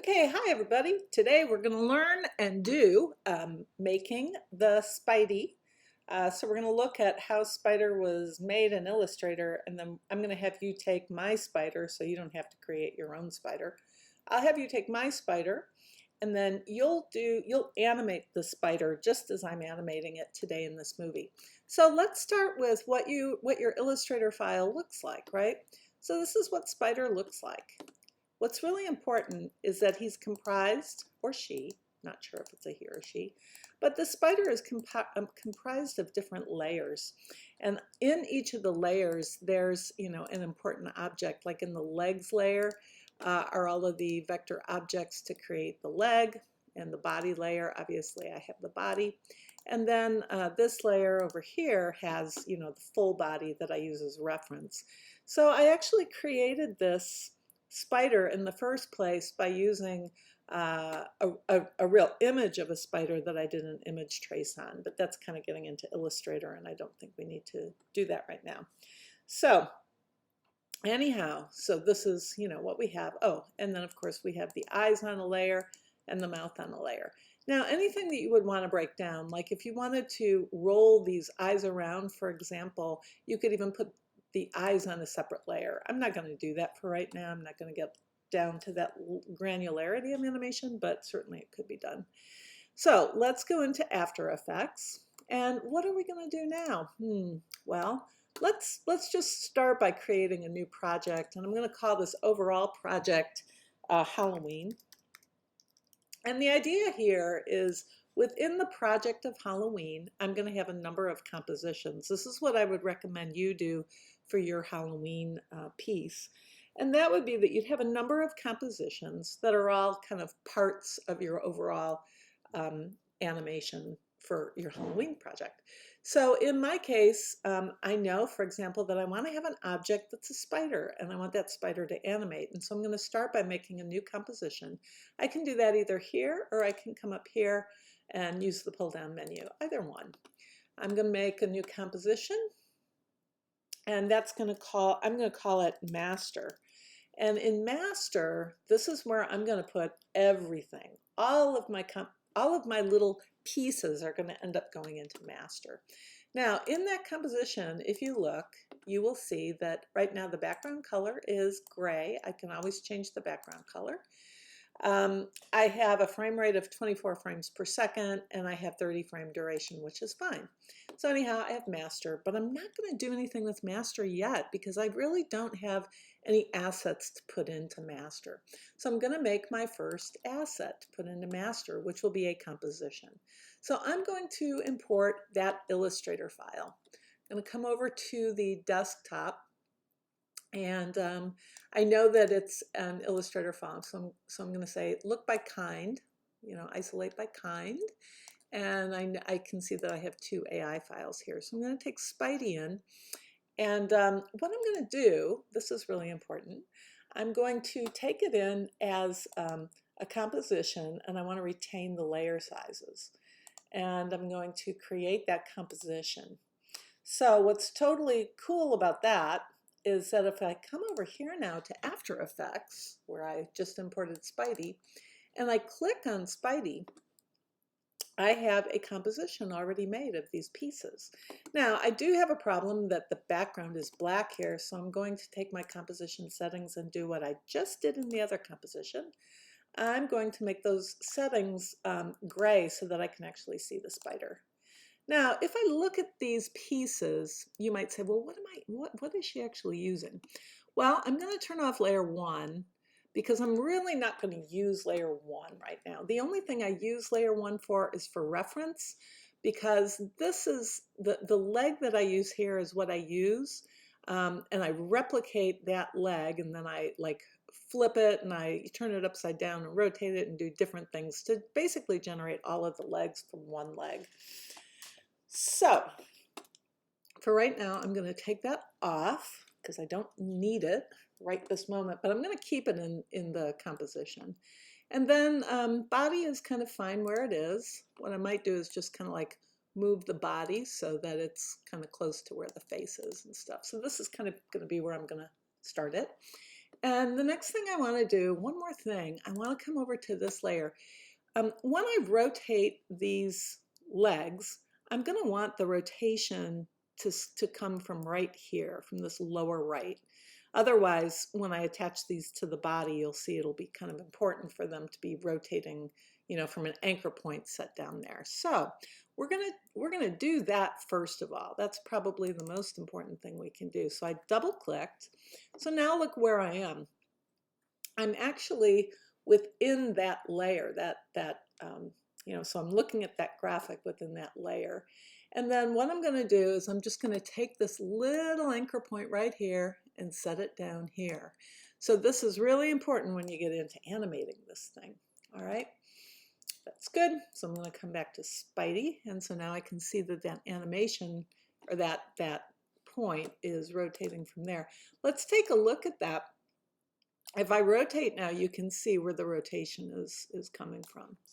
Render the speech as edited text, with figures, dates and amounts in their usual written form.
Okay, hi everybody. Today we're going to learn and do making the Spidey. So we're going to look at how Spider was made in Illustrator, and then I'm going to have you take my spider so you don't have to create your own spider. I'll have you take my spider, and then you'll animate the spider just as I'm animating it today in this movie. So let's start with what your Illustrator file looks like, right? So this is what Spider looks like. What's really important is that he's comprised, or she, not sure if it's a he or she, but the spider is comprised of different layers. And in each of the layers, there's, an important object. Like in the legs layer are all of the vector objects to create the leg, and the body layer, obviously I have the body. And then this layer over here has, the full body that I use as reference. So I actually created this spider in the first place by using a real image of a spider that I did an image trace on, but that's kind of getting into Illustrator, and I don't think we need to do that right now. So anyhow, so this is, what we have. Oh, and then of course we have the eyes on a layer and the mouth on a layer. Now, anything that you would want to break down, like if you wanted to roll these eyes around, for example, you could even put the eyes on a separate layer. I'm not going to do that for right now. I'm not going to get down to that granularity of animation, but certainly it could be done. So let's go into After Effects. And what are we going to do now? Well, let's just start by creating a new project. And I'm going to call this overall project Halloween. And the idea here is within the project of Halloween, I'm going to have a number of compositions. This is what I would recommend you do for your Halloween piece. And that would be that you'd have a number of compositions that are all kind of parts of your overall animation for your Halloween project. So in my case, I know, for example, that I want to have an object that's a spider, and I want that spider to animate. And so I'm going to start by making a new composition. I can do that either here, or I can come up here and use the pull-down menu, either one. I'm going to make a new composition, and I'm going to call it Master. And in Master, this is where I'm going to put everything. All of my little pieces are going to end up going into Master. Now, in that composition, if you look, you will see that right now the background color is gray. I can always change the background color. I have a frame rate of 24 frames per second, and I have 30 frame duration, which is fine. So anyhow, I have Master, but I'm not going to do anything with Master yet because I really don't have any assets to put into Master. So I'm going to make my first asset to put into Master, which will be a composition. So I'm going to import that Illustrator file. I'm going to come over to the desktop, and I know that it's an Illustrator file, so I'm going to say look by kind, isolate by kind, and I can see that I have two AI files here. So I'm going to take Spidey in, and what I'm going to do, this is really important, I'm going to take it in as a composition, and I want to retain the layer sizes. And I'm going to create that composition. So what's totally cool about that is that if I come over here now to After Effects, where I just imported Spidey, and I click on Spidey, I have a composition already made of these pieces. Now, I do have a problem that the background is black here, so I'm going to take my composition settings and do what I just did in the other composition. I'm going to make those settings gray so that I can actually see the spider. Now, if I look at these pieces, you might say, well, what is she actually using? Well, I'm going to turn off layer 1 because I'm really not going to use layer 1 right now. The only thing I use layer 1 for is for reference, because this is the leg that I use here is what I use, and I replicate that leg, and then I flip it and I turn it upside down and rotate it and do different things to basically generate all of the legs from one leg. So for right now, I'm going to take that off because I don't need it right this moment, but I'm going to keep it in the composition. And then body is kind of fine where it is. What I might do is just kind of move the body so that it's kind of close to where the face is and stuff. So this is kind of going to be where I'm going to start it. And the next thing I want to do, one more thing, I want to come over to this layer. When I rotate these legs, I'm going to want the rotation to come from right here, from this lower right. Otherwise, when I attach these to the body, you'll see it'll be kind of important for them to be rotating, you know, from an anchor point set down there. So we're gonna do that first of all. That's probably the most important thing we can do. So I double clicked. So now look where I am. I'm actually within that layer, you know, so I'm looking at that graphic within that layer. And then what I'm going to do is I'm just going to take this little anchor point right here and set it down here. So this is really important when you get into animating this thing. All right, that's good. So I'm going to come back to Spidey. And so now I can see that that animation, or that point is rotating from there. Let's take a look at that. If I rotate now, you can see where the rotation is coming from.